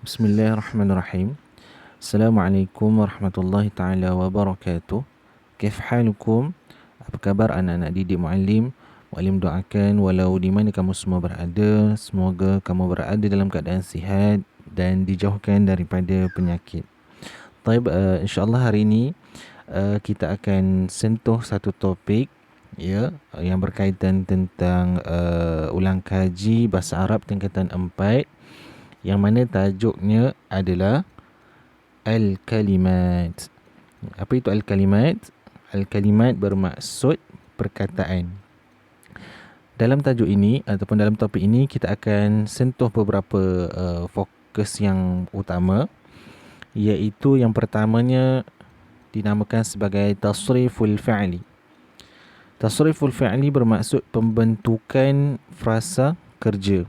Bismillahirrahmanirrahim. Assalamualaikum warahmatullahi taala wabarakatuh. Kif halukum? Apa khabar anak-anak didik muallim? Muallim doakan walau di mana kamu semua berada, semoga kamu berada dalam keadaan sihat dan dijauhkan daripada penyakit. Baik, insya-Allah hari ini kita akan sentuh satu topik yang berkaitan tentang ulang kaji bahasa Arab tingkatan 4 yang mana tajuknya adalah Al-Kalimat. Apa itu Al-Kalimat? Al-Kalimat bermaksud perkataan. Dalam tajuk ini ataupun dalam topik ini kita akan sentuh beberapa fokus yang utama, iaitu yang pertamanya dinamakan sebagai tasriful fa'li. Tasriful fa'li bermaksud pembentukan frasa kerja,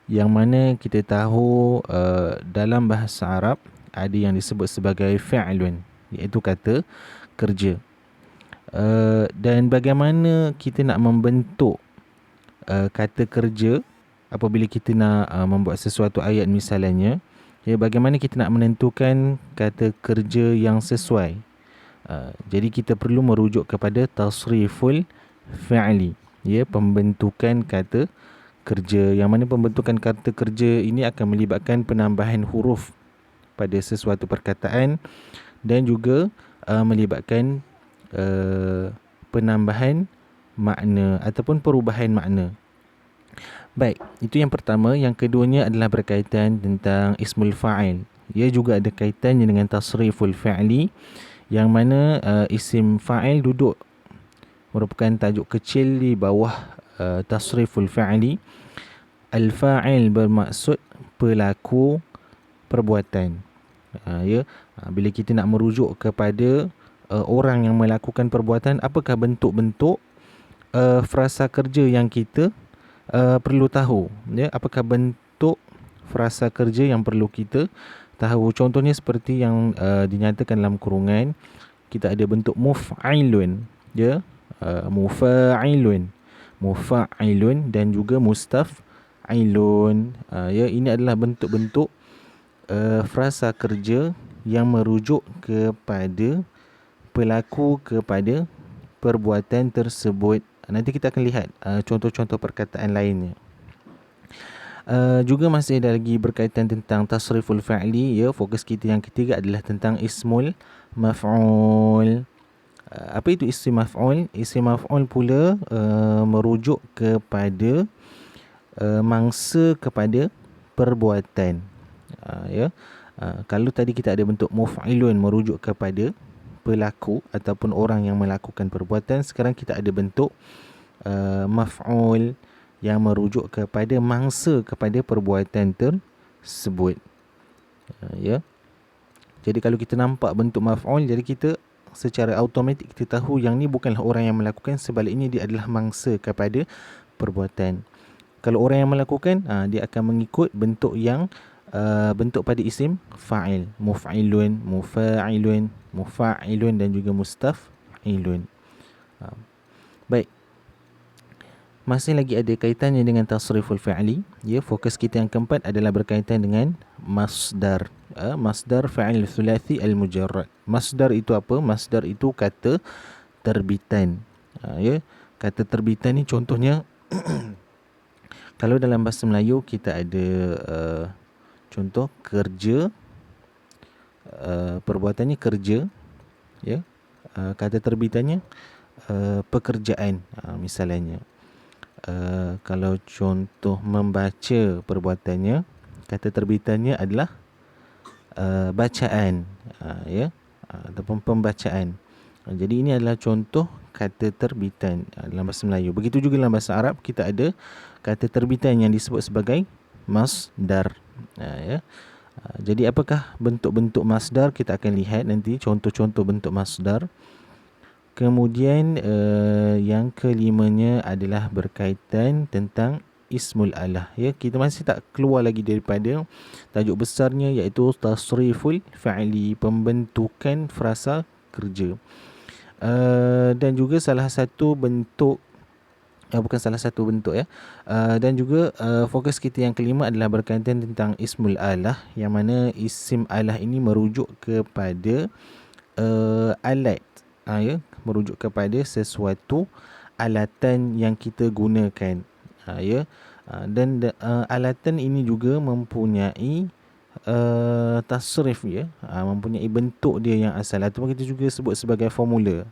yang mana kita tahu dalam bahasa Arab ada yang disebut sebagai fi'lun, iaitu kata kerja. Dan bagaimana kita nak membentuk kata kerja apabila kita nak membuat sesuatu ayat misalnya, bagaimana kita nak menentukan kata kerja yang sesuai. Jadi kita perlu merujuk kepada tasriful fi'li, pembentukan kata kerja, yang mana pembentukan kata kerja ini akan melibatkan penambahan huruf pada sesuatu perkataan dan juga melibatkan penambahan makna ataupun perubahan makna. Baik, itu yang pertama. Yang keduanya adalah berkaitan tentang ismul fa'il. Ia juga ada kaitannya dengan tasriful fi'li, yang mana isim fa'il duduk merupakan tajuk kecil di bawah tasriful fi'li. Al-fa'il bermaksud pelaku perbuatan. Bila kita nak merujuk kepada orang yang melakukan perbuatan, apakah bentuk-bentuk frasa kerja yang kita perlu tahu, apakah bentuk frasa kerja yang perlu kita tahu. Contohnya seperti yang dinyatakan dalam kurungan, kita ada bentuk muf'ilun, mufa'ilun dan juga mustaf'ilun. Ini adalah bentuk-bentuk frasa kerja yang merujuk kepada pelaku, kepada perbuatan tersebut. Nanti kita akan lihat contoh-contoh perkataan lainnya. Juga masih ada lagi berkaitan tentang tasriful fa'li. Fokus kita yang ketiga adalah tentang ismul maf'ul. Apa itu isim maf'ul? Isim maf'ul pula merujuk kepada mangsa kepada perbuatan. Kalau tadi kita ada bentuk muf'ilun merujuk kepada pelaku ataupun orang yang melakukan perbuatan, sekarang kita ada bentuk maf'ul yang merujuk kepada mangsa kepada perbuatan tersebut. Jadi kalau kita nampak bentuk maf'ul, jadi kita secara automatik kita tahu yang ni bukanlah orang yang melakukan, sebaliknya dia adalah mangsa kepada perbuatan. Kalau orang yang melakukan, dia akan mengikut bentuk yang bentuk pada isim fa'il, muf'ilun, mufa'ilun, mufa'ilun dan juga mustaf'ilun. Baik, masih lagi ada kaitannya dengan tasriful fi'li. Fokus kita yang keempat adalah berkaitan dengan masdar. Masdar fa'il thulathi al-mujarrad. Masdar itu apa? Masdar itu kata terbitan. Kata terbitan ni contohnya kalau dalam bahasa Melayu kita ada contoh kerja, perbuatannya kerja, kata terbitannya pekerjaan, misalnya. Kalau contoh membaca, perbuatannya, kata terbitannya adalah bacaan, ataupun pembacaan. Jadi ini adalah contoh kata terbitan dalam bahasa Melayu. Begitu juga dalam bahasa Arab kita ada kata terbitan yang disebut sebagai masdar. Jadi apakah bentuk-bentuk masdar? Kita akan lihat nanti contoh-contoh bentuk masdar. Kemudian yang kelimanya adalah berkaitan tentang ismul alah. Kita masih tak keluar lagi daripada tajuk besarnya, iaitu tasriful fa'li, pembentukan frasa kerja. Dan juga salah satu bentuk bukan salah satu bentuk ya. Dan juga fokus kita yang kelima adalah berkaitan tentang ismul alah, yang mana isim alah ini merujuk kepada alat, ya, merujuk kepada sesuatu alatan yang kita gunakan, ya. Dan alatan ini juga mempunyai tasrif, ya, mempunyai bentuk dia yang asal, ataupun kita juga sebut sebagai formula,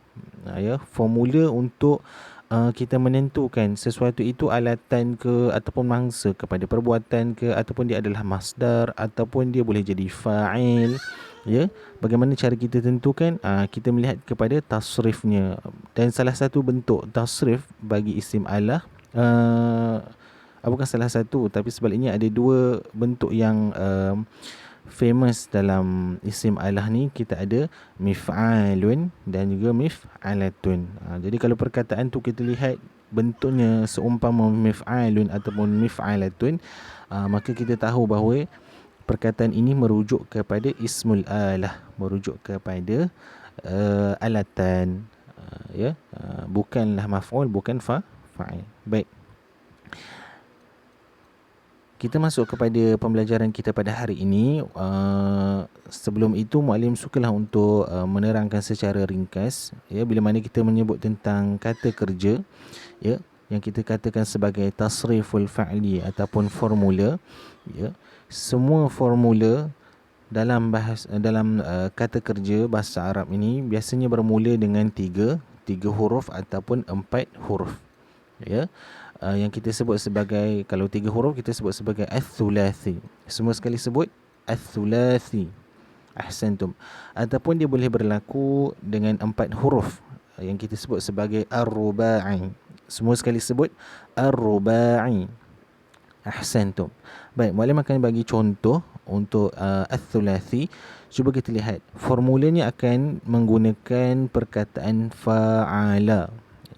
ya, formula untuk kita menentukan sesuatu itu alatan ke ataupun mangsa kepada perbuatan ke, ataupun dia adalah masdar, ataupun dia boleh jadi fa'il, ya. Bagaimana cara kita tentukan? Kita melihat kepada tasrifnya. Dan salah satu bentuk tasrif bagi isim alah, bukan salah satu, tapi sebaliknya ada dua bentuk yang famous dalam isim alah ni. Kita ada mif'alun dan juga mif'alatun. Jadi kalau perkataan tu kita lihat bentuknya seumpama mif'alun ataupun mif'alatun, maka kita tahu bahawa perkataan ini merujuk kepada ismul alah, merujuk kepada alatan, ya, bukanlah maf'ul, bukan fa'il. Baik, kita masuk kepada pembelajaran kita pada hari ini. Sebelum itu, muallim sukalah untuk menerangkan secara ringkas, ya, bila mana kita menyebut tentang kata kerja, ya, yang kita katakan sebagai tasriful fa'li ataupun formula, ya. Semua formula dalam kata kerja bahasa Arab ini biasanya bermula dengan tiga huruf ataupun 4 huruf, ya. Yang kita sebut sebagai, kalau 3 huruf kita sebut sebagai ats-tsulathi. Semua sekali sebut ats-tsulathi. Ahsantum. Ataupun dia boleh berlaku dengan 4 huruf, yang kita sebut sebagai ar-ruba'i. Semua sekali sebut ar-ruba'i. Ahsantum. Baik, muallim akan bagi contoh untuk ats-tsulathi. Cuba kita lihat. Formulanya akan menggunakan perkataan fa'ala,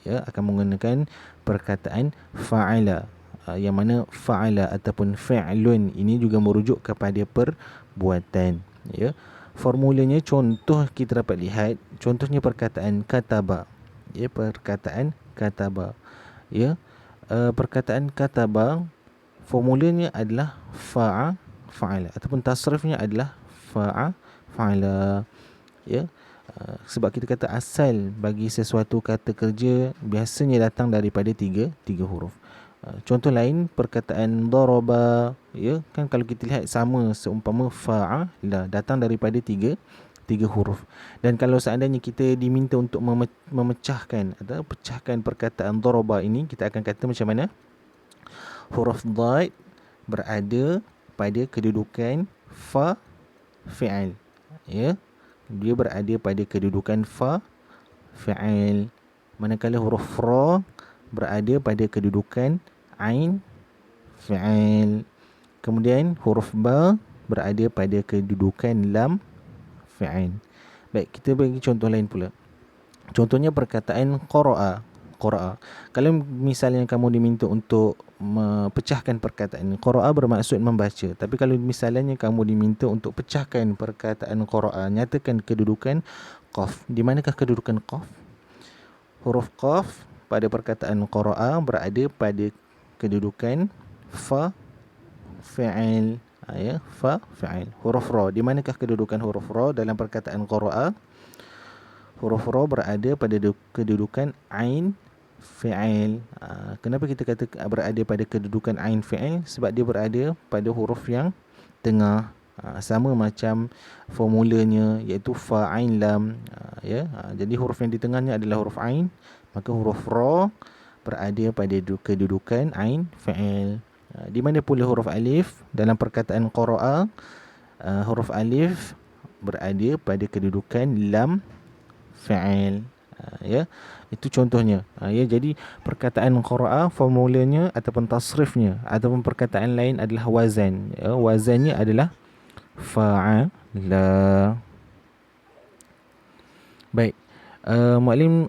ya, akan menggunakan perkataan fa'ala, yang mana fa'ala ataupun fi'lun ini juga merujuk kepada perbuatan, ya. Formulanya, contoh kita dapat lihat, contohnya perkataan kataba, ya, perkataan kataba, ya. Perkataan kataba formulanya adalah fa'ala ataupun tasrifnya adalah fa'ala, ya. Sebab kita kata asal bagi sesuatu kata kerja biasanya datang daripada tiga huruf. Contoh lain, perkataan daraba, ya, kan kalau kita lihat sama seumpama fa'ala, datang daripada tiga huruf. Dan kalau seandainya kita diminta untuk memecahkan atau pecahkan perkataan daraba ini, kita akan kata macam mana? Huruf dad berada pada kedudukan fi'il, ya. Dia berada pada kedudukan fa'il, manakala huruf ra berada pada kedudukan ain fi'il. Kemudian huruf ba berada pada kedudukan lam fi'il. Baik, kita bagi contoh lain pula. Contohnya perkataan qara'a. Kalau misalnya kamu diminta untuk pecahkan perkataan qara'a, bermaksud membaca. Tapi kalau misalnya kamu diminta untuk pecahkan perkataan qara'a, nyatakan kedudukan qaf. Di manakah kedudukan qaf? Huruf qaf pada perkataan qara'a berada pada kedudukan fi'il, ya, fi'il. Huruf ra, di manakah kedudukan huruf ra dalam perkataan qara'a? Huruf ra berada pada kedudukan ain fi'il. Kenapa kita kata berada pada kedudukan ain fi'il? Sebab dia berada pada huruf yang tengah, sama macam formulanya, iaitu fa ain lam, ya. Jadi huruf yang di tengahnya adalah huruf ain, maka huruf ra berada pada kedudukan ain fi'il. Di mana pula huruf alif dalam perkataan qara'a? Huruf alif berada pada kedudukan lam fi'il, ya. Itu contohnya, ya. Jadi perkataan qara'a formulanya ataupun tasrifnya ataupun perkataan lain adalah wazan, ya. Wazannya adalah fa'ala. Baik, muallim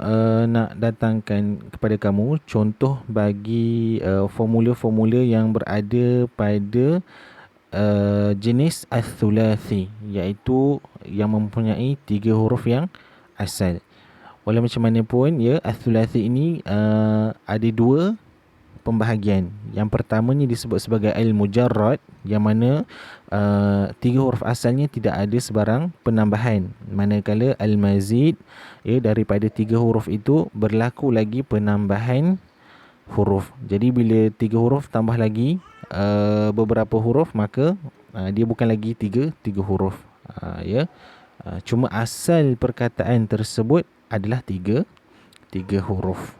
nak datangkan kepada kamu contoh bagi formula-formula yang berada pada jenis ats-tsulathi, iaitu yang mempunyai 3 huruf yang asal. Walau macam mana pun, ya, ats-tsulathi ini ada 2 pembahagian. Yang pertamanya disebut sebagai al-mujarrad, yang mana 3 huruf asalnya tidak ada sebarang penambahan. Manakala al-mazid, daripada 3 huruf itu berlaku lagi penambahan huruf. Jadi bila 3 huruf tambah lagi beberapa huruf, maka dia bukan lagi 3 huruf. Cuma asal perkataan tersebut adalah 3 huruf.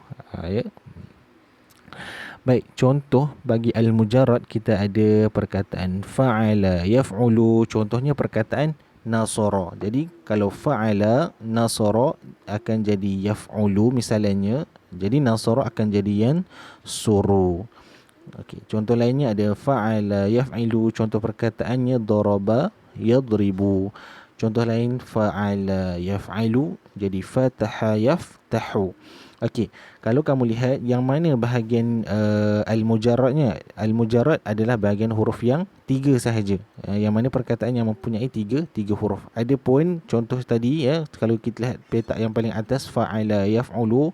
Baik, contoh bagi al-mujarrad kita ada perkataan fa'ala yaf'ulu. Contohnya perkataan nasara. Jadi kalau fa'ala, nasara akan jadi yaf'ulu misalnya. Jadi nasara akan jadi yang suru. Okey, contoh lainnya ada fa'ala yaf'ilu. Contoh perkataannya daraba yadribu. Contoh lain fa'ala yaf'alu jadi fataha yaftahu. Okey, kalau kamu lihat yang mana bahagian al-mujarradnya, al-mujarrad adalah bahagian huruf yang 3 sahaja. Yang mana perkataan yang mempunyai 3 huruf. Adapun contoh tadi, kalau kita lihat petak yang paling atas, fa'ala yaf'ulu,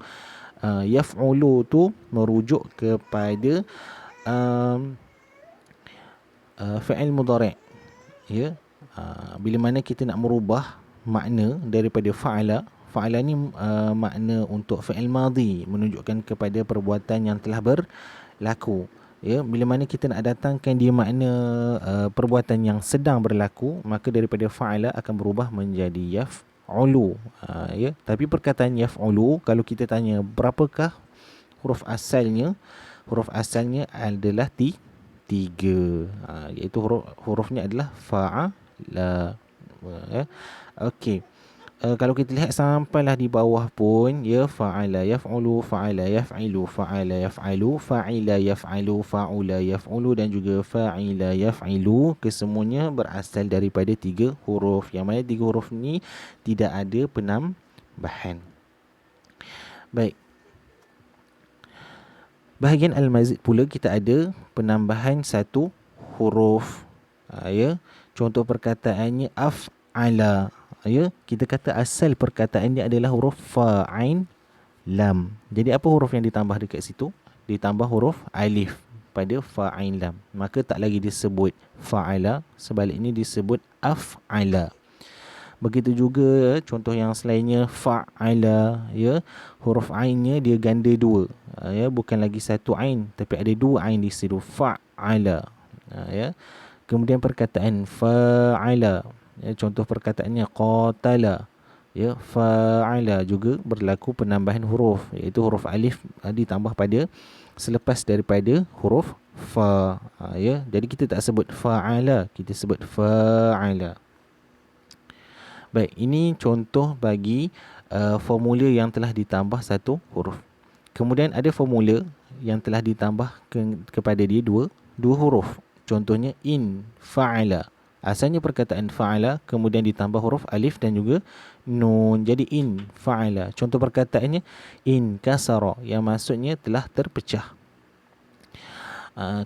yaf'ulu tu merujuk kepada fi'il mudhari'. Bila mana kita nak merubah makna daripada fa'ala ni makna untuk fi'il madhi, menunjukkan kepada perbuatan yang telah berlaku. Bila mana kita nak datangkan dia makna perbuatan yang sedang berlaku, maka daripada fa'ala akan berubah menjadi yaf'ulu. Tapi perkataan yaf'ulu, kalau kita tanya berapakah huruf asalnya, huruf asalnya adalah 3, iaitu hurufnya adalah fa'ala. Okey. Kalau kita lihat sampailah di bawah pun, fa'ala yaf'ulu, fa'ala yaf'ilu, fa'ala yaf'alu, fa'ila yaf'alu, fa'ula yaf'ulu dan juga fa'ila yaf'ilu, kesemuanya berasal daripada 3 huruf. Yang mana 3 huruf ni tidak ada penambahan. Baik. Bahagian al-mazid pula kita ada penambahan 1 huruf. Contoh perkataannya af'ala. Kita kata asal perkataan dia adalah huruf fa, ain, lam. Jadi apa huruf yang ditambah dekat situ? Ditambah huruf alif pada fa, ain, lam. Maka tak lagi disebut fa'ala, sebaliknya disebut af'ala. Begitu juga contoh yang selainnya fa'ala, huruf ainnya dia ganda 2. Bukan lagi 1 ain, tapi ada 2 ain di situ, fa'ala. Kemudian perkataan fa'ala, contoh perkataannya qatala, fa'ala juga berlaku penambahan huruf, iaitu huruf alif ditambah pada selepas daripada huruf fa. Jadi kita tak sebut fa'ala, kita sebut fa'ala. Baik, ini contoh bagi formula yang telah ditambah 1 huruf. Kemudian ada formula yang telah ditambah kepada dia 2 huruf. Contohnya in fa'ala. Asalnya perkataan fa'ala, kemudian ditambah huruf alif dan juga nun, jadi in fa'ala. Contoh perkataannya in kasara, yang maksudnya telah terpecah.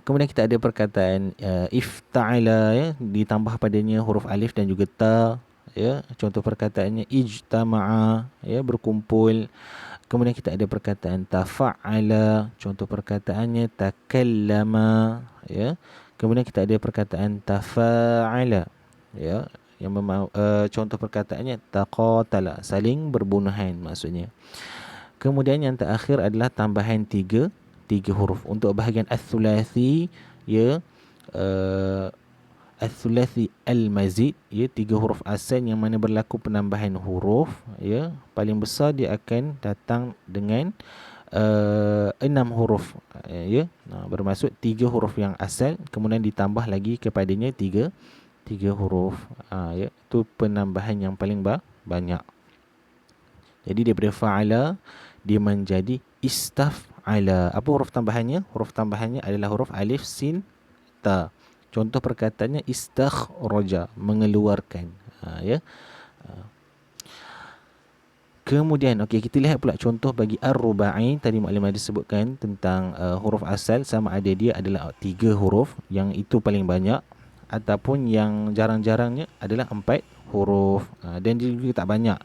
Kemudian kita ada perkataan ifta'ala, ditambah padanya huruf alif dan juga ta. Contoh perkataannya ijtama'a, berkumpul. Kemudian kita ada perkataan tafa'ala, contoh perkataannya takallama. Kemudian kita ada perkataan tafa'ala, yang contoh perkataannya taqatala, saling berbunuhan maksudnya. Kemudian yang terakhir adalah tambahan 3 huruf. Untuk bahagian ats-tsulathi, ats-tsulathi al-mazid, 3 huruf asal yang mana berlaku penambahan huruf, paling besar dia akan datang dengan 6 huruf, bermaksud 3 huruf yang asal, kemudian ditambah lagi kepadanya 3 huruf. Itu penambahan yang paling banyak. Jadi daripada fa'ala dia menjadi istaf'ala. Apa huruf tambahannya? Huruf tambahannya adalah huruf alif, sin, ta. Contoh perkataannya istakhraja, mengeluarkan. Kemudian kita lihat pula contoh bagi ar-rubai. Tadi maklumat disebutkan tentang huruf asal, sama ada dia adalah 3 huruf, yang itu paling banyak, ataupun yang jarang-jarangnya adalah 4 huruf, dan dia juga tak banyak.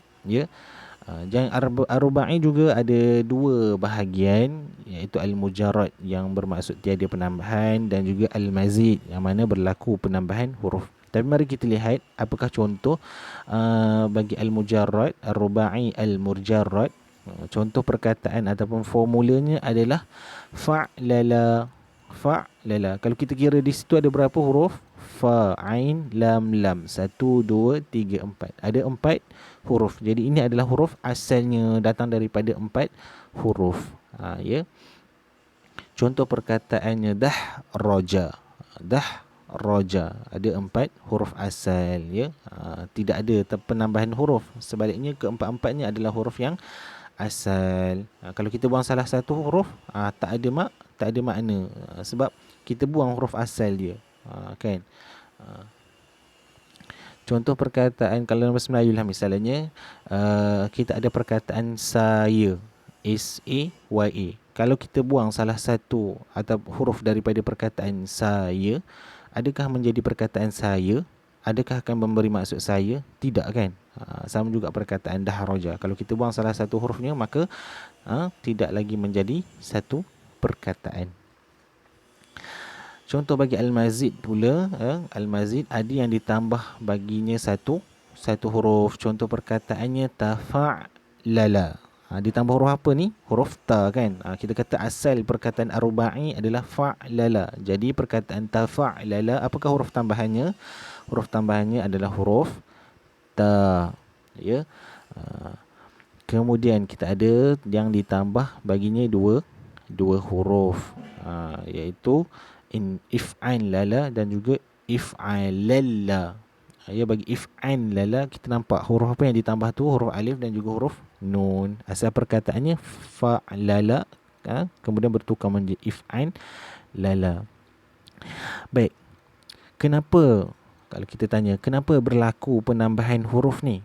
Dan ar-rubai juga ada dua bahagian, iaitu al-mujarrad yang bermaksud tiada penambahan dan juga al-mazid yang mana berlaku penambahan huruf. Tapi mari kita lihat apakah contoh bagi al-mujarrad, ar-rubai al-mujarrad. Contoh perkataan ataupun formulanya adalah fa'lala. Fa'lala. Kalau kita kira di situ ada berapa huruf? Fa, ain, lam, lam. 1, 2, 3, 4. Ada 4 huruf. Jadi ini adalah huruf asalnya, datang daripada 4 huruf. Ya. Contoh perkataannya dah roja. Dah roja. Ada 4 huruf asal, ya. Tidak ada penambahan huruf. Sebaliknya keempat-empatnya adalah huruf yang asal. Kalau kita buang salah satu huruf, tak ada makna. Sebab kita buang huruf asal dia. Kan? Contoh perkataan kalau dalam bahasa Melayu lah, misalnya kita ada perkataan saya, S-A-Y-A. Kalau kita buang salah satu atau huruf daripada perkataan saya, adakah menjadi perkataan saya? Adakah akan memberi maksud saya? Tidak, kan? Sama juga perkataan dahraja. Kalau kita buang salah satu hurufnya, maka tidak lagi menjadi satu perkataan. Contoh bagi al-mazid pula, al-mazid ada yang ditambah baginya satu huruf. Contoh perkataannya tafa'lala. Ditambah huruf apa ni? Huruf ta, kan? Kita kata asal perkataan ar-rubai adalah fa'lala. Jadi perkataan tafa'lala, apakah huruf tambahannya? Huruf tambahannya adalah huruf ta. Ya. Kemudian kita ada yang ditambah baginya dua huruf, iaitu if'an lala dan juga if'alalla. Ya, bagi if'an lala kita nampak huruf apa yang ditambah tu? Huruf alif dan juga huruf nun. Asal perkataannya fa'lala, kemudian bertukar menjadi if'an lala. Baik. Kenapa, kalau kita tanya, kenapa berlaku penambahan huruf ni?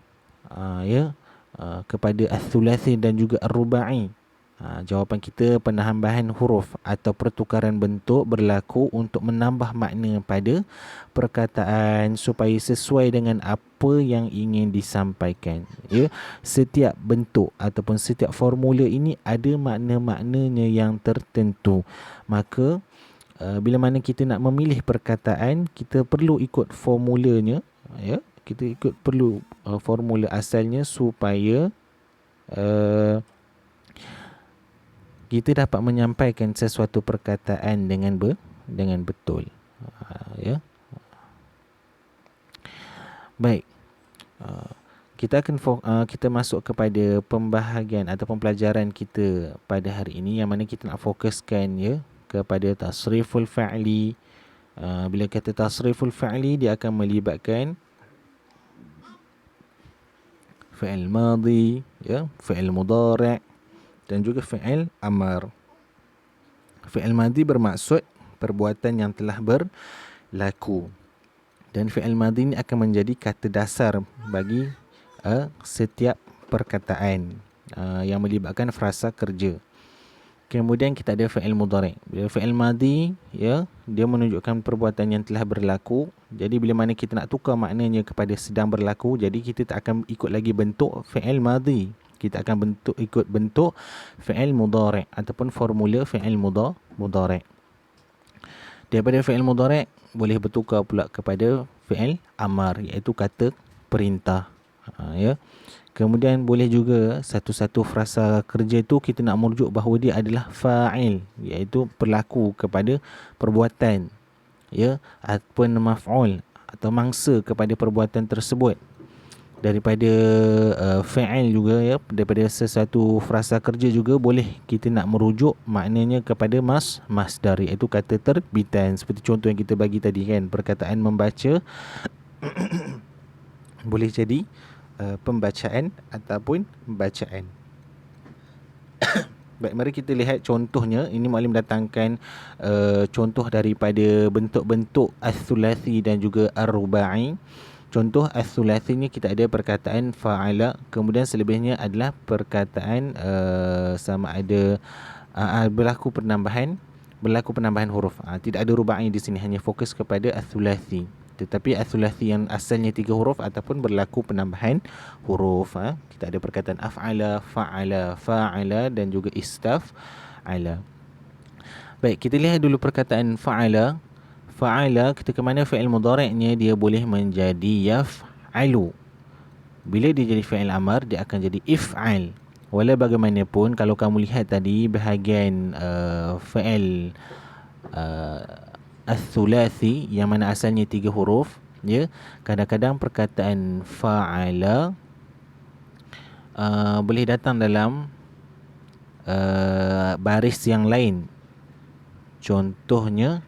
Kepada as-sulasi dan juga ar-rubai. Jawapan kita, penambahan huruf atau pertukaran bentuk berlaku untuk menambah makna pada perkataan supaya sesuai dengan apa yang ingin disampaikan. Ya, setiap bentuk ataupun setiap formula ini ada makna-maknanya yang tertentu. Maka bila mana kita nak memilih perkataan, kita perlu ikut formulanya, ya. Kita perlu formula asalnya supaya kita dapat menyampaikan sesuatu perkataan dengan betul. Ya. Baik. Kita akan kita masuk kepada pembahagian ataupun pelajaran kita pada hari ini, yang mana kita nak fokuskan, ya, kepada tasriful fa'li. Bila kata tasriful fa'li, dia akan melibatkan fi'il madhi, ya, fi'il mudhari' dan juga fi'il amar. Fi'il madhi bermaksud perbuatan yang telah berlaku. Dan fi'il madhi ini akan menjadi kata dasar bagi setiap perkataan yang melibatkan frasa kerja. Kemudian kita ada fi'il mudhari'. Bila fi'il madhi, ya, dia menunjukkan perbuatan yang telah berlaku. Jadi bila mana kita nak tukar maknanya kepada sedang berlaku, jadi kita tak akan ikut lagi bentuk fi'il madhi. Kita akan ikut bentuk fi'il mudhari' ataupun formula fi'il mudhari'. Daripada fi'il mudhari' boleh bertukar pula kepada fi'il amar, iaitu kata perintah. Ya. Kemudian boleh juga satu-satu frasa kerja tu kita nak merujuk bahawa dia adalah fa'il, iaitu berlaku kepada perbuatan, ya, ataupun maf'ul atau mangsa kepada perbuatan tersebut. Daripada fa'il juga, ya, daripada sesuatu frasa kerja juga boleh kita nak merujuk maknanya kepada masdar, iaitu kata terbitan. Seperti contoh yang kita bagi tadi, kan, perkataan membaca boleh jadi pembacaan ataupun bacaan. Baik, mari kita lihat contohnya. Ini Muallim datangkan contoh daripada bentuk-bentuk as-sulasi dan juga ar-rubai. Contoh as-sulasi ni kita ada perkataan fa'ala, kemudian selebihnya adalah perkataan sama ada berlaku penambahan huruf. Tidak ada rubai di sini, hanya fokus kepada as-sulasi. tetapi as-sulasi yang asalnya 3 huruf ataupun berlaku penambahan huruf. Kita ada perkataan af'ala, fa'ala, fa'ala dan juga istaf'ala. Baik, kita lihat dulu perkataan fa'ala. Fa'ala ketika mana fi'il mudhari'nya dia boleh menjadi yaf'alu. Bila dia jadi fi'il amar, dia akan jadi if'al. Walau bagaimanapun, kalau kamu lihat tadi bahagian fi'il as-sulasi yang mana asalnya 3 huruf, ya, kadang-kadang perkataan fa'ala boleh datang dalam baris yang lain. Contohnya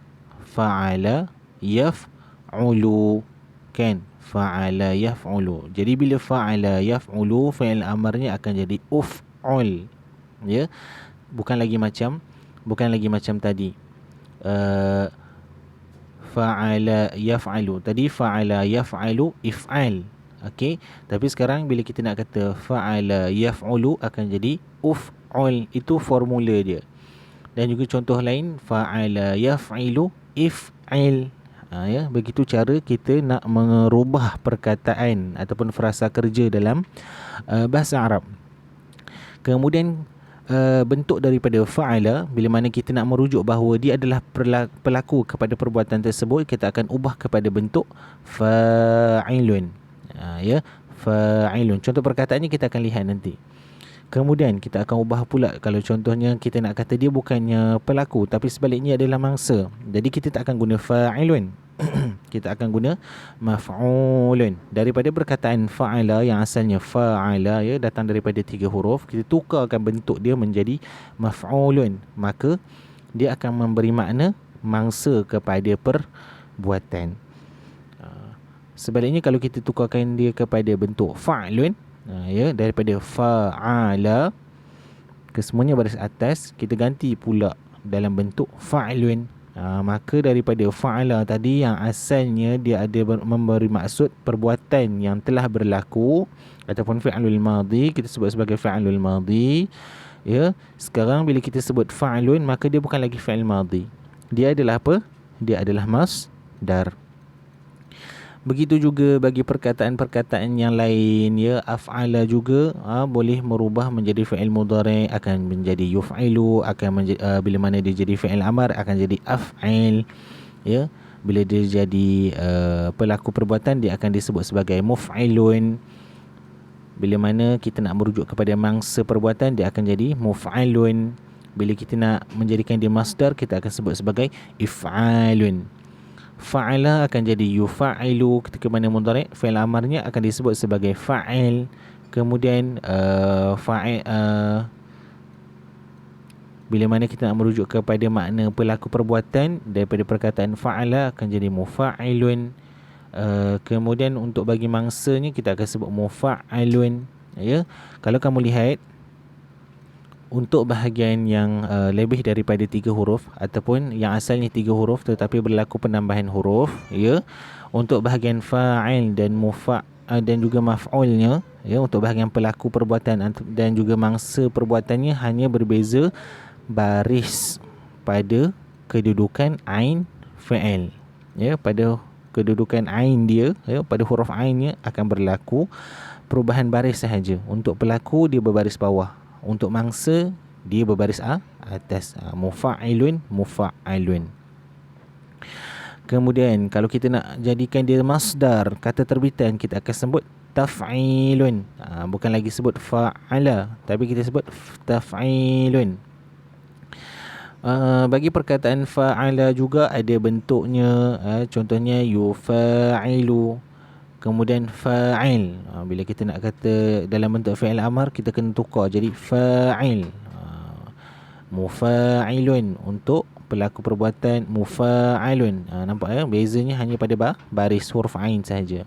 fa'ala yaf'ulu, kan? Fa'ala yaf'ulu. Jadi bila fa'ala yaf'ulu, fi'il amarnya akan jadi uf'ul, ya. Bukan lagi macam tadi. Fa'ala yaf'alu. Tadi fa'ala yaf'alu if'al. Okey. Tapi sekarang bila kita nak kata fa'ala yaf'ulu akan jadi uf'ul. Itu formula dia. Dan juga contoh lain fa'ala yaf'ilu if'il. Ya, begitu cara kita nak merubah perkataan ataupun frasa kerja dalam bahasa Arab. Kemudian bentuk daripada fa'ala, bila mana kita nak merujuk bahawa dia adalah pelaku kepada perbuatan tersebut, kita akan ubah kepada bentuk fa'ilun. Ya, fa'ilun. Contoh perkataannya kita akan lihat nanti. Kemudian kita akan ubah pula, kalau contohnya kita nak kata dia bukannya pelaku tapi sebaliknya adalah mangsa. Jadi kita tak akan guna fa'ilun. Kita akan guna maf'ulun. Daripada perkataan fa'ala yang asalnya fa'ala, ya, datang daripada 3 huruf, kita tukarkan bentuk dia menjadi maf'ulun. Maka dia akan memberi makna mangsa kepada perbuatan. Sebaliknya kalau kita tukarkan dia kepada bentuk fa'lun, ya, daripada fa'ala, kesemuanya baris atas, kita ganti pula dalam bentuk fa'lun. Maka daripada fa'ala tadi yang asalnya dia ada memberi maksud perbuatan yang telah berlaku ataupun fi'lul madhi, kita sebut sebagai fi'lul madhi, ya. Sekarang bila kita sebut fa'lun, maka dia bukan lagi fi'il madhi. Dia adalah apa? Dia adalah masdar. Begitu juga bagi perkataan-perkataan yang lain, ya. Af'ala juga boleh merubah menjadi fi'il mudhari', akan menjadi yuf'ilu, bila mana dia jadi fi'il amar akan jadi af'il, ya. Bila dia jadi pelaku perbuatan, dia akan disebut sebagai muf'ilun. Bila mana kita nak merujuk kepada mangsa perbuatan, dia akan jadi muf'alun. Bila kita nak menjadikan dia masdar, kita akan sebut sebagai if'alun. Fa'ala akan jadi yufa'ilu ketika mana mudhari', fi'il amarnya akan disebut sebagai fa'il. Kemudian bila mana kita nak merujuk kepada makna pelaku perbuatan, daripada perkataan fa'ala akan jadi mufa'ilun. Kemudian untuk bagi mangsanya kita akan sebut mufa'alun, ya. Kalau kamu lihat, untuk bahagian yang lebih daripada 3 huruf ataupun yang asalnya 3 huruf tetapi berlaku penambahan huruf, ya, untuk bahagian fa'il dan dan juga maf'ulnya, ya, untuk bahagian pelaku perbuatan dan juga mangsa perbuatannya hanya berbeza baris pada kedudukan ain fa'il, ya. Pada kedudukan ain dia, ya, pada huruf ainnya akan berlaku perubahan baris sahaja. Untuk pelaku dia berbaris bawah, untuk mangsa dia berbaris atas. Mufa'ilun, mufa'alun. Kemudian kalau kita nak jadikan dia masdar, kata terbitan, kita akan sebut taf'ilun. Bukan lagi sebut fa'ala, tapi kita sebut taf'ilun. Bagi perkataan fa'ala juga ada bentuknya. Contohnya yufa'ilu. Kemudian fa'il, bila kita nak kata dalam bentuk fi'il amar, kita kena tukar jadi fa'il. Mufa'ilun untuk pelaku perbuatan, mufa'alun. Nampak, ya? Bezanya hanya pada baris huruf ain sahaja.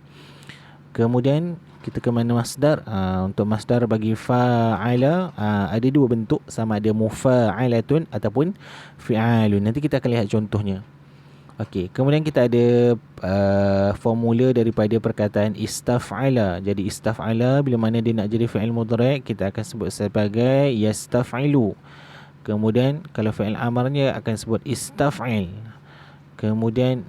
Kemudian kita ke mana masdar. Untuk masdar bagi fa'ala ada 2 bentuk, sama ada mufa'alatun ataupun fi'alun. Nanti kita akan lihat contohnya. Okey, kemudian kita ada formula daripada perkataan istaf'ala. Jadi istaf'ala bila mana dia nak jadi fi'il mudhari', kita akan sebut sebagai yastaf'ilu. Kemudian kalau fi'il amarnya akan sebut istaf'il. Kemudian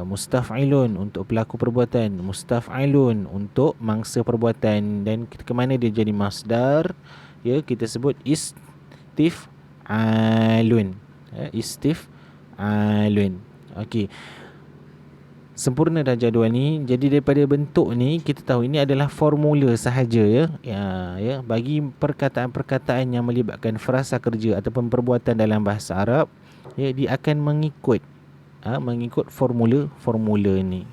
mustaf'ilun untuk pelaku perbuatan, mustaf'ilun untuk mangsa perbuatan. Dan ke mana dia jadi masdar, ya, kita sebut istif'alun, istif'alun. Okey, sempurna dah jadual ni. Jadi daripada bentuk ni kita tahu ini adalah formula sahaja, ya, bagi perkataan-perkataan yang melibatkan frasa kerja ataupun perbuatan dalam bahasa Arab, ya, dia akan mengikut formula ni.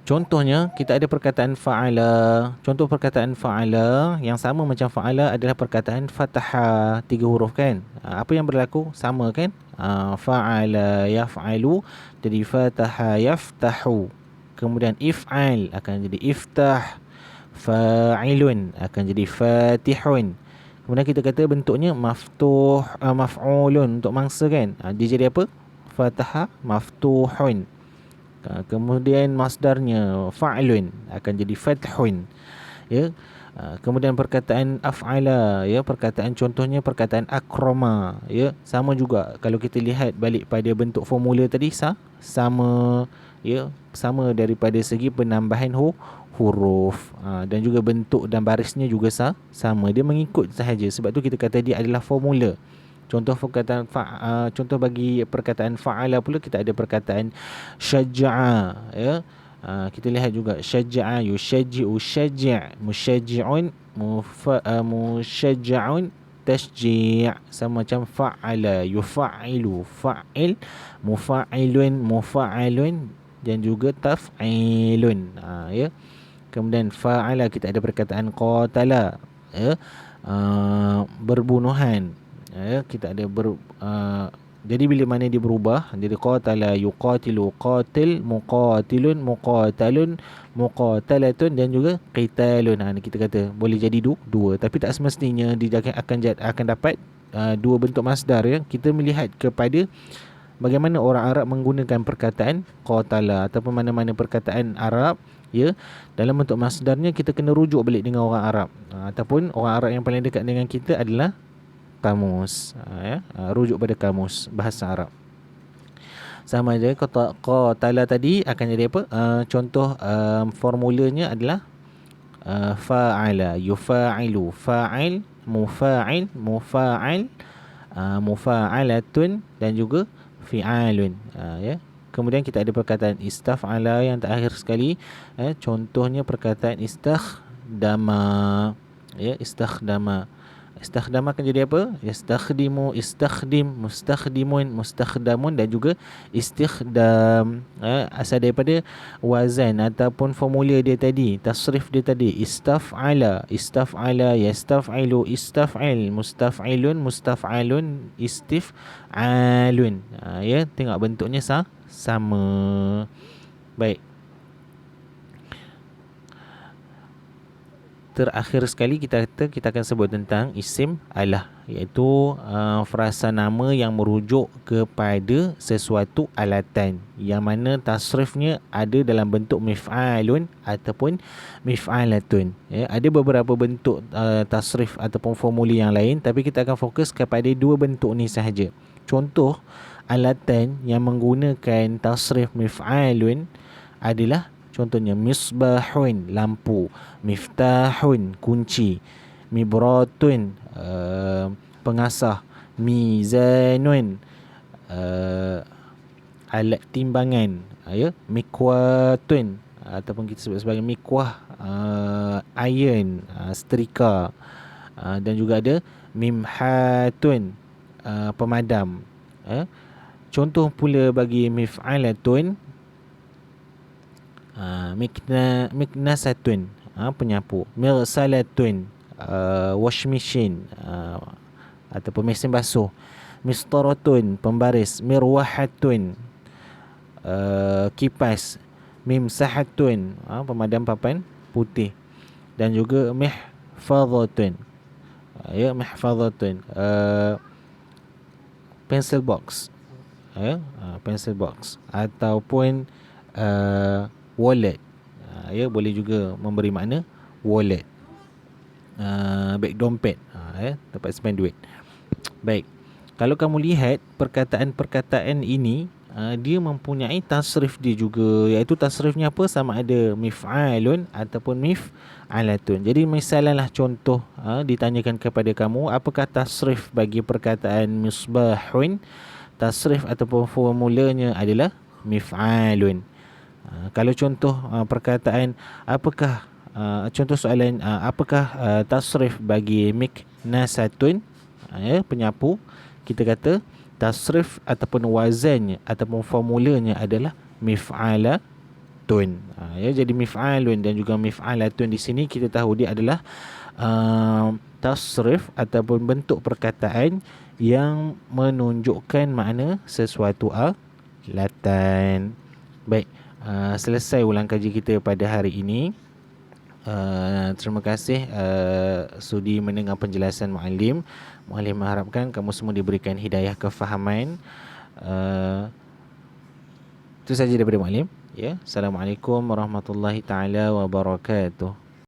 Contohnya kita ada perkataan fa'ala. Contoh perkataan fa'ala yang sama macam fa'ala adalah perkataan fataha, 3 huruf kan. Apa yang berlaku? Sama kan? Fa'ala yaf'alu jadi fataha yaftahu. Kemudian if'al akan jadi iftah. Fa'ilun akan jadi fatihun. Kemudian kita kata bentuknya maftuh, maf'ulun untuk mangsa kan. Dia jadi apa? Fataha maftuhun. Kemudian masdarnya fa'lun akan jadi fathun, ya. Kemudian perkataan af'ala, ya, perkataan contohnya perkataan akrama, ya, sama juga. Kalau kita lihat balik pada bentuk formula tadi sama, ya, sama daripada segi penambahan huruf, dan juga bentuk dan barisnya juga sama. Dia mengikut sahaja. Sebab tu kita kata dia adalah formula. Contoh perkataan contoh bagi perkataan fa'ala pula kita ada perkataan syajja'a, ya. Kita lihat juga syajja'a, yusyajji'u, syajji', musyajji'un, musyajja'un, tashji'. Sama macam fa'ala, yufa'ilu, fa'il, mufa'ilun, mufa'alun, dan juga taf'ilun, ya. Kemudian fa'ala kita ada perkataan qatala, ya, berbunuhan. Ya, kita ada jadi bila mana dia berubah, jadi qatala yuqatilu, qatil, muqatilun, muqatalun, muqatalatun, dan juga qitalun. Kita kata boleh jadi dua, tapi tak semestinya dia akan dapat dua bentuk masdar, ya. Kita melihat kepada bagaimana orang Arab menggunakan perkataan qatala ataupun mana-mana perkataan Arab, ya, dalam bentuk masdarnya kita kena rujuk balik dengan orang Arab, ataupun orang Arab yang paling dekat dengan kita adalah kamus, ya, rujuk pada kamus bahasa Arab. Sama je qatala tadi akan jadi apa? Contoh formulanya adalah fa'ala, yufa'ilu, fa'il, mufa'il, mufa'al, mufa'alatun, dan juga fi'alun, ya. Kemudian kita ada perkataan istaf'ala yang terakhir sekali, contohnya perkataan istakhdama, ya, istakhdama. Istakhdama akan jadi apa? Yastakhdimu, istakhdim, mustakhdimun, mustakhdamun, dan juga istikhdam. Asal daripada wazan ataupun formula dia tadi, tasrif dia tadi. Istaf'ala, istaf'ala, yastaf'ilu, istaf'il, mustaf'ilun, mustaf'alun, istif'alun. Ya, tengok bentuknya sama. Baik. Terakhir sekali kita akan sebut tentang isim alah, iaitu frasa nama yang merujuk kepada sesuatu alatan yang mana tasrifnya ada dalam bentuk mif'alun ataupun mif'alatun, ya. Ada beberapa bentuk tasrif ataupun formula yang lain, tapi kita akan fokus kepada dua bentuk ni sahaja. Contoh alatan yang menggunakan tasrif mif'alun adalah contohnya misbahun, lampu, miftahun, kunci, mibratun, pengasah, mizanun, alat timbangan, ya, mikwatun ataupun kita sebut sebagai mikwah, iron, setrika, dan juga ada mimhatun, pemadam, ya. Contoh pula bagi mif'alatun, miknasatun, penyapu, mirsalatun, wash machine, ataupun mesin basuh, mistaratun, pembaris, mirwahatun, kipas, mimsahatun, pemadam papan putih, dan juga mihfazatun, ya, mihfazatun, pencil box, ya, pencil box, ataupun wallet, ya, boleh juga memberi makna wallet, beg dompet, ya, tempat simpan duit. Baik, Kalau kamu lihat perkataan-perkataan ini, dia mempunyai tasrif dia juga, iaitu tasrifnya apa? Sama ada mif'alun ataupun mif'alatun. Jadi misalnya contoh, ditanyakan kepada kamu, apakah tasrif bagi perkataan misbahun? Tasrif ataupun formulanya adalah mif'alun. Kalau contoh perkataan, apakah contoh soalan, apakah tasrif bagi miknasatun, penyapu, kita kata tasrif ataupun wazannya ataupun formulanya adalah mif'alatun. Jadi mif'alun dan juga mif'alatun di sini kita tahu dia adalah tasrif ataupun bentuk perkataan yang menunjukkan makna sesuatu alatan. Baik, selesai ulang kaji kita pada hari ini. Terima kasih sudi mendengar penjelasan Muallim. Muallim mengharapkan kamu semua diberikan hidayah kefahaman. Itu saja daripada Muallim. Ya, Assalamualaikum warahmatullahi taala wabarakatuh.